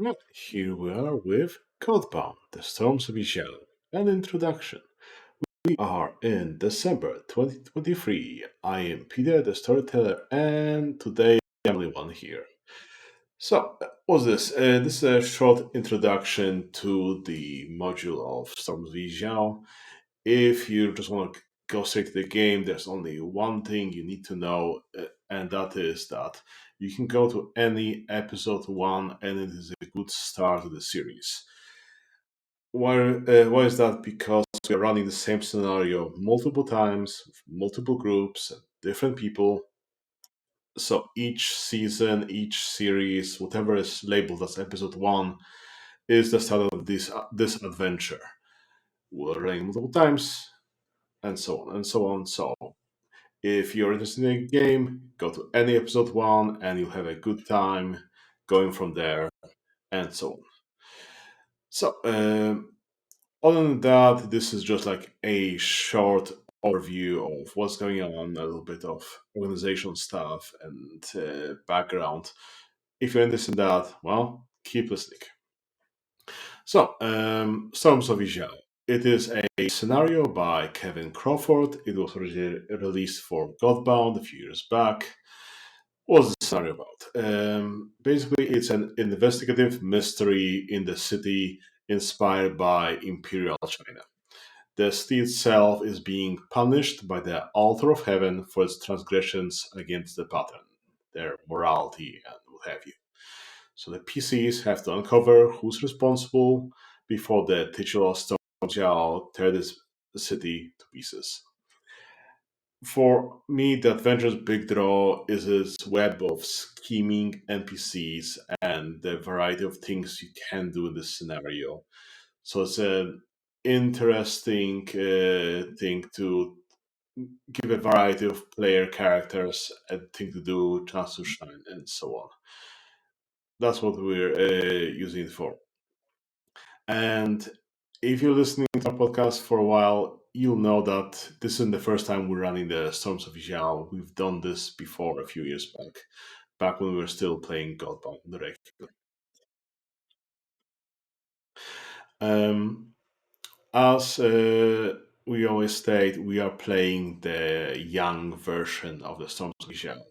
Well, here we are with Godbound, The Storms of Yizhao. An introduction. We are in December 2023. I am Peter, the storyteller, and today I'm the only one here. So, what's this? This is a short introduction to the module of Storms of Yizhao. If you just want to go straight to the game, there's only one thing you need to know, and that is that you can go to any episode one, and it is a good start to the series. Why is that? Because we are running the same scenario multiple times, with multiple groups, and different people. So each season, each series, whatever is labeled as episode one, is the start of this adventure. We're running multiple times, and so on and so on. So if you're interested in a game, go to any episode one and you'll have a good time going from there and so on. So, other than that, this is just like a short overview of what's going on, a little bit of organizational stuff and background. If you're interested in that, well, keep listening. So, Storms of Yizhao. It is a scenario by Kevin Crawford. It was originally released for Godbound a few years back. What's the scenario about? Basically, it's an investigative mystery in the city inspired by Imperial China. The city itself is being punished by the altar of heaven for its transgressions against the pattern, their morality, and what have you. So the PCs have to uncover who's responsible before the titular Stone Jiao tear this city to pieces. For me, the adventure's big draw is its web of scheming NPCs and the variety of things you can do in this scenario. So it's an interesting thing to give a variety of player characters a thing to do, chance to shine, and so on. That's what we're using it for. And if you're listening to our podcast for a while, you'll know that this isn't the first time we're running the Storms of Yizhao. We've done this before a few years back when we were still playing Godbound the regular. Um, as we always state, we are playing the young version of the Storms of Yizhao.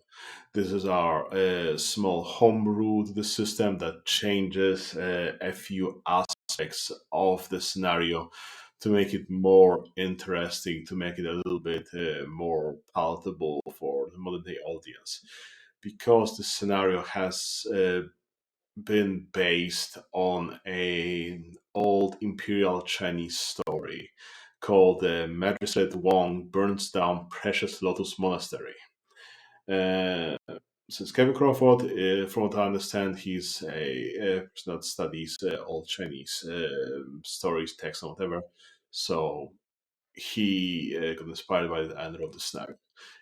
This is our small homebrew to the system that changes a few aspects of the scenario to make it more interesting, to make it a little bit more palatable for the modern day audience. Because the scenario has been based on an old imperial Chinese story called the Magistrate Wong Burns Down Precious Lotus Monastery. Uh, since Kevin Crawford, from what I understand, he's a person that studies old Chinese stories, texts, and whatever. So he got inspired by it and wrote the scenario.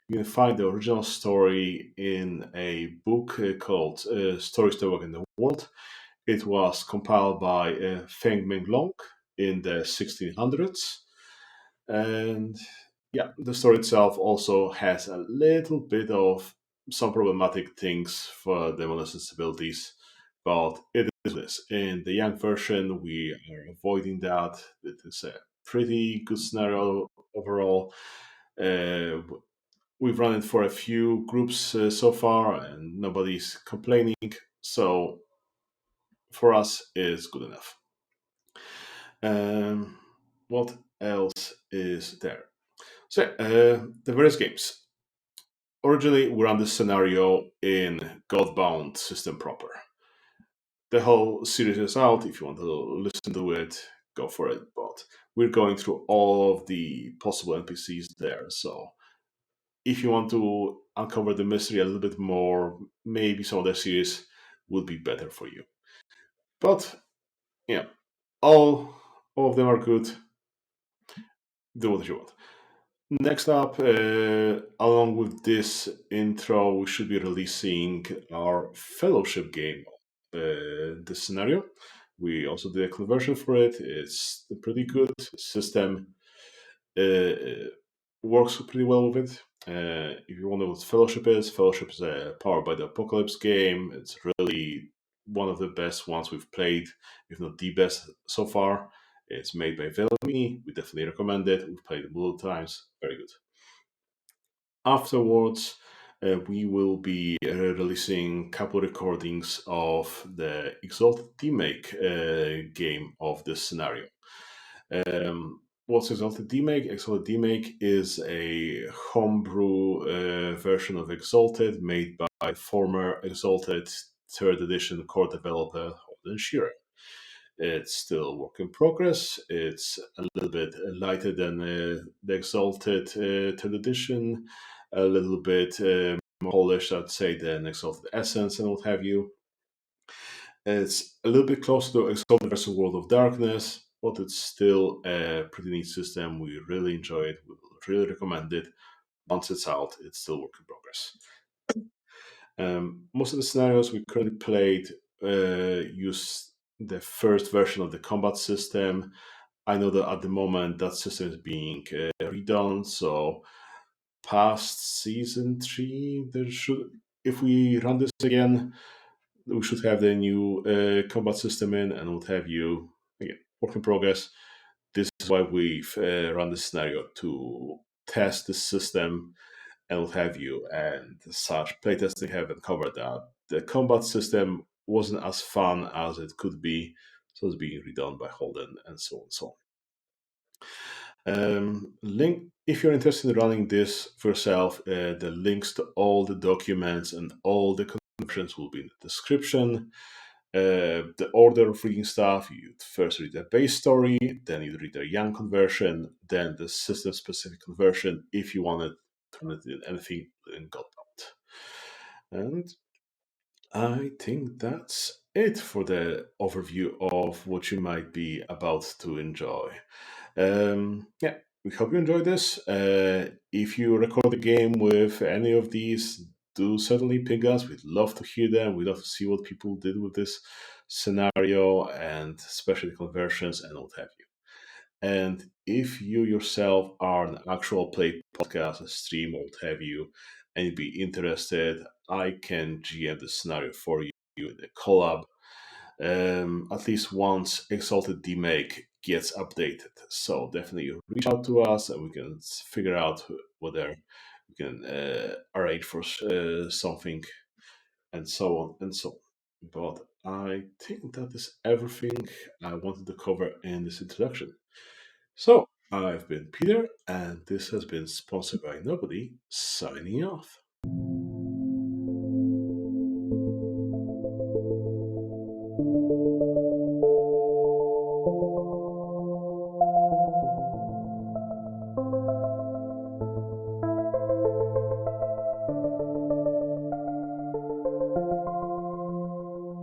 You can find the original story in a book called Stories to Work in the World. It was compiled by Feng Menglong in the 1600s. And yeah, the story itself also has a little bit of some problematic things for the monster abilities, but it is this. In the young version, we are avoiding that. It is a pretty good scenario overall. Uh, we've run it for a few groups so far, and nobody's complaining. So for us, it's good enough. Um, what else is there? So, the various games. Originally, we ran this scenario in Godbound system proper. The whole series is out. If you want to listen to it, go for it. But we're going through all of the possible NPCs there. So, if you want to uncover the mystery a little bit more, maybe some of the series would be better for you. But yeah, all all of them are good. Do what you want. Next up, along with this intro, we should be releasing our fellowship game, this scenario. We also did a conversion for it. It's pretty good. System uh, works pretty well with it. If you wonder what Fellowship is a Powered by the Apocalypse game. It's really one of the best ones we've played, if not the best so far. It's made by Velmi. We definitely recommend it. We've played it multiple times. Very good. Afterwards, we will be releasing a couple recordings of the Exalted Demake game of this scenario. What's Exalted Demake? Exalted Demake is a homebrew version of Exalted made by former Exalted third edition core developer Holden Shearer. It's still a work in progress. It's a little bit lighter than the Exalted third edition, a little bit more polished, I'd say, than Exalted Essence and what have you. It's a little bit closer to Exalted versus World of Darkness, but it's still a pretty neat system. We really enjoy it. We really recommend it. Once it's out, it's still work in progress. Most of the scenarios we currently played use the first version of the combat system. I know that at the moment that system is being redone, so past season 3, there should, if we run this again, we should have the new combat system in, and what have you. Again, work in progress. This is why we've run this scenario to test the system and what have you, and such. Playtesting have uncovered that the combat system wasn't as fun as it could be, so it's being redone by Holden and so on and so on. Link if you're interested in running this for yourself, the links to all the documents and all the conversions will be in the description. The order of reading stuff, you'd first read the base story, then you'd read the young conversion, then the system specific conversion if you wanted to turn it in anything in Godbound. And I think that's it for the overview of what you might be about to enjoy. Yeah, we hope you enjoyed this. If you record the game with any of these, do certainly ping us. We'd love to hear them. We'd love to see what people did with this scenario and especially the conversions and what have you. And if you yourself are an actual play podcast, a stream, or what have you, and you'd be interested, I can GM the scenario for you in the collab at least once Exalted Demake gets updated. So definitely reach out to us and we can figure out whether we can arrange for something and so on and so on. But I think that is everything I wanted to cover in this introduction. So I've been Peter, and this has been sponsored by Nobody, signing off.